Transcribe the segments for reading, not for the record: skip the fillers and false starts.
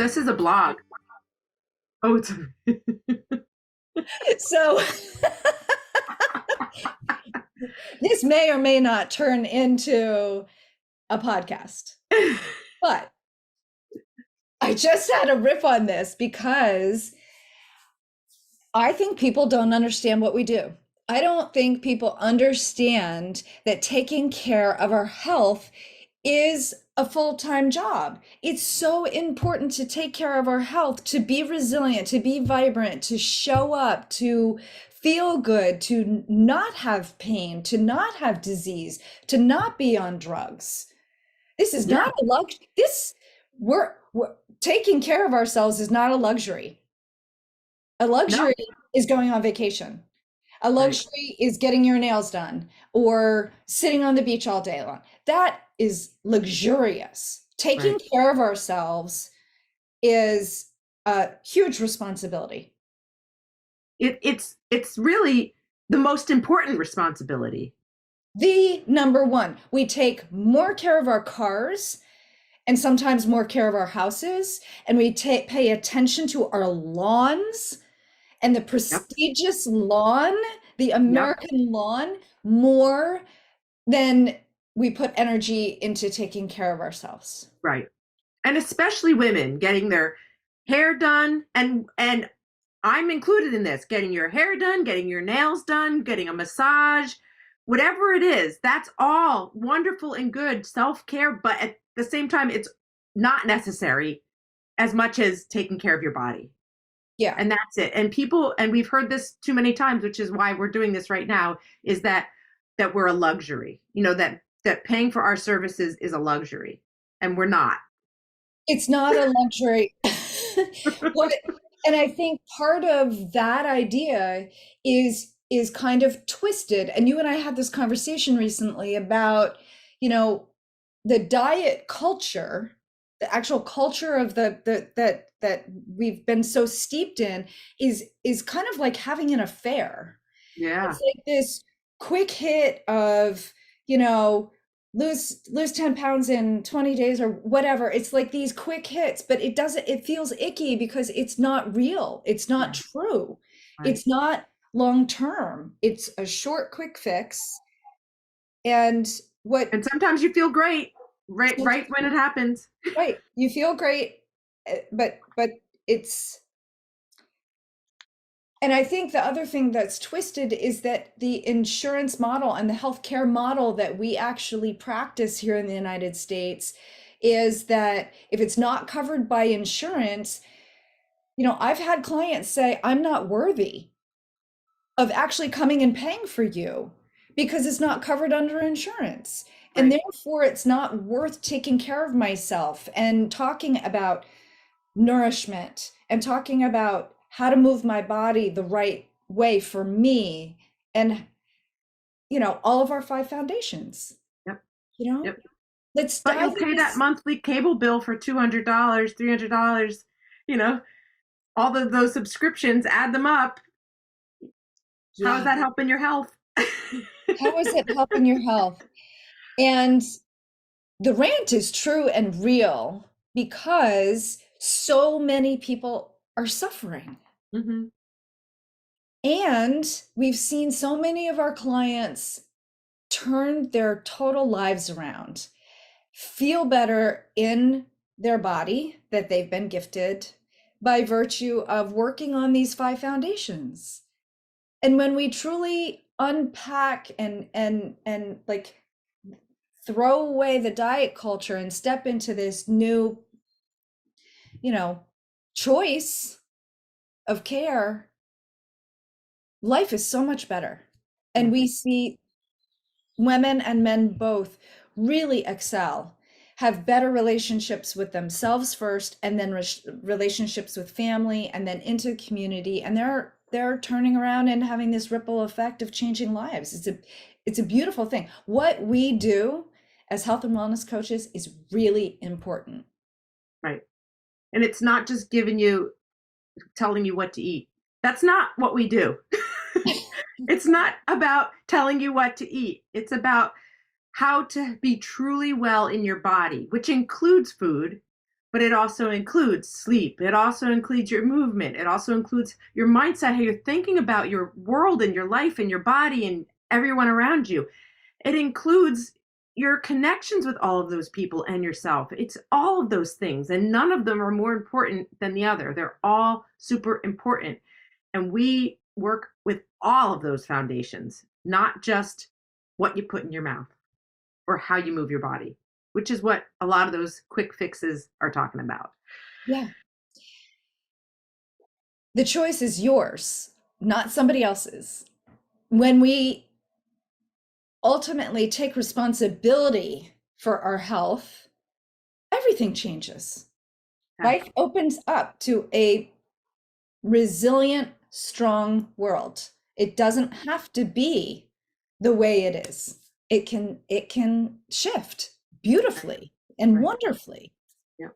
this is a blog. Oh, it's So this may or may not turn into a podcast, but I just had a riff on this because I think people don't understand what we do. I don't think people understand that taking care of our health is a full-time job. It's so important to take care of our health, to be resilient, to be vibrant, to show up, to feel good, to not have pain, to not have disease, to not be on drugs. This is yeah, not a we're taking care of ourselves is not a luxury. A no, luxury is going on vacation. A right, luxury is getting your nails done or sitting on the beach all day long. That is luxurious. Taking right. care of ourselves is a huge responsibility. It's really the most important responsibility. The number one, we take more care of our cars and sometimes more care of our houses, and we pay attention to our lawns and the Yep, prestigious lawn, the yep, American lawn, more than we put energy into taking care of ourselves. right. And especially women getting their hair done, and I'm included in this, getting your hair done, getting your nails done, getting a massage, whatever it is. That's all wonderful and good self-care, but at the same time it's not necessary as much as taking care of your body. Yeah. And that's it. And people, and we've heard this too many times, which is why we're doing this right now, is that we're a luxury, that paying for our services is a luxury, and we're not. It's not a luxury. What, and I think part of that idea is kind of twisted. And you and I had this conversation recently about, you know, the diet culture, the actual culture of that we've been so steeped in is kind of like having an affair. Yeah, It's like this quick hit of, you know, lose 10 pounds in 20 days or whatever. It's like these quick hits, but it feels icky because it's not real. It's not yeah, true. right. It's not long term. It's a short, quick fix. And what, And sometimes you feel great, right when it happens. right, you feel great, but it's, and I think the other thing that's twisted is that the insurance model and the healthcare model that we actually practice here in the United States is that if it's not covered by insurance, I've had clients say, I'm not worthy of actually coming and paying for you because it's not covered under insurance. And Right. therefore, it's not worth taking care of myself and talking about nourishment and talking about how to move my body the right way for me and all of our five foundations. Yep. you know Yep. let's But dive you'll in pay that this. monthly cable bill for $200, $300, you know, all of those subscriptions, add them up. How is Yeah, that helping your health? how is it helping your health? And the rant is true and real because so many people are suffering. hmm And we've seen so many of our clients turn their total lives around, feel better in their body that they've been gifted by virtue of working on these five foundations. And when we truly unpack and like throw away the diet culture and step into this new, you know, choice of care, life is so much better. Yeah. And we see women and men both really excel, have better relationships with themselves first, and then relationships with family, and then into community. And they're turning around and having this ripple effect of changing lives. It's a beautiful thing. What we do as health and wellness coaches is really important. Right. And it's not just telling you what to eat. That's not what we do. It's not about telling you what to eat. It's about how to be truly well in your body, which includes food, but it also includes sleep. It also includes your movement. It also includes your mindset, how you're thinking about your world and your life and your body and everyone around you. It includes your connections with all of those people and yourself. It's all of those things, and none of them are more important than the other. They're all super important. And we work with all of those foundations, not just what you put in your mouth or how you move your body, which is what a lot of those quick fixes are talking about. Yeah. The choice is yours, not somebody else's. When we ultimately take responsibility for our health, everything changes. Yeah. Life opens up to a resilient, strong world. It doesn't have to be the way it is. It can shift beautifully and Right. wonderfully. Yeah.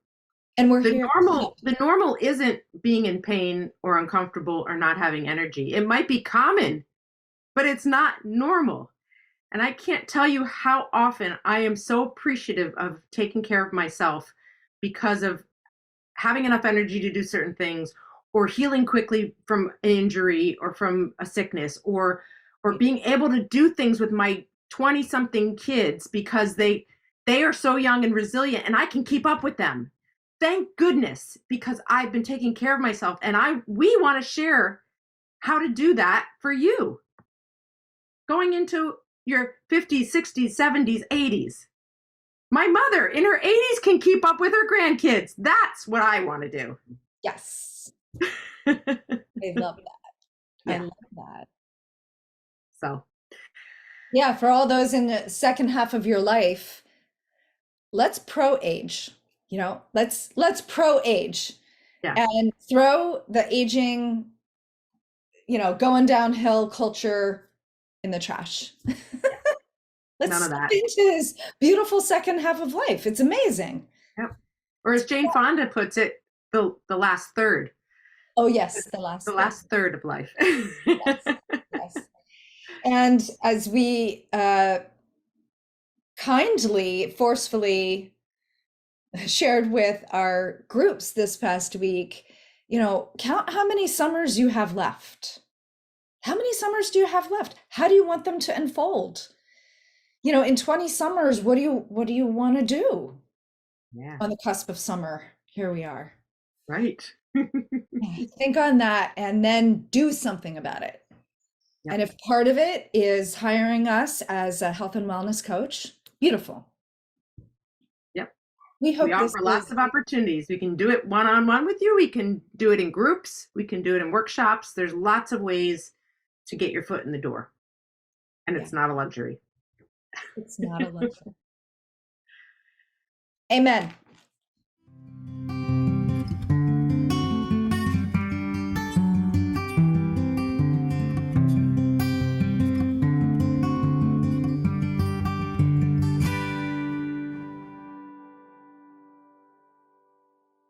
And we're The here. normal isn't being in pain or uncomfortable or not having energy. It might be common, but it's not normal. And I can't tell you how often I am so appreciative of taking care of myself because of having enough energy to do certain things, or healing quickly from an injury or from a sickness, or being able to do things with my 20 something kids because they are so young and resilient and I can keep up with them. Thank goodness, because I've been taking care of myself, and we want to share how to do that for you going into your 50s, 60s, 70s, 80s. My mother in her 80s can keep up with her grandkids. That's what I want to do. Yes. I love that. I Yeah. love that. So, Yeah, for all those in the second half of your life, let's pro age. Let's pro age yeah, and throw the aging, going downhill culture in the trash. yeah. Let's None of step that. into this beautiful second half of life. It's amazing. Yep. Or as Jane Fonda puts it, the last third. Oh yes, the The last third. last third of life. Yes, yes. And as we kindly, forcefully shared with our groups this past week, count how many summers you have left. How many summers do you have left? How do you want them to unfold? In 20 summers, what do you want to do? Yeah. On the cusp of summer, here we are. Right. Think on that and then do something about it. Yep. And if part of it is hiring us as a health and wellness coach, beautiful. Yep. We hope We this offer is lots of opportunities. We can do it one-on-one with you. We can do it in groups. We can do it in workshops. There's lots of ways to get your foot in the door. And yeah, it's not a luxury. it's not a luxury. Amen.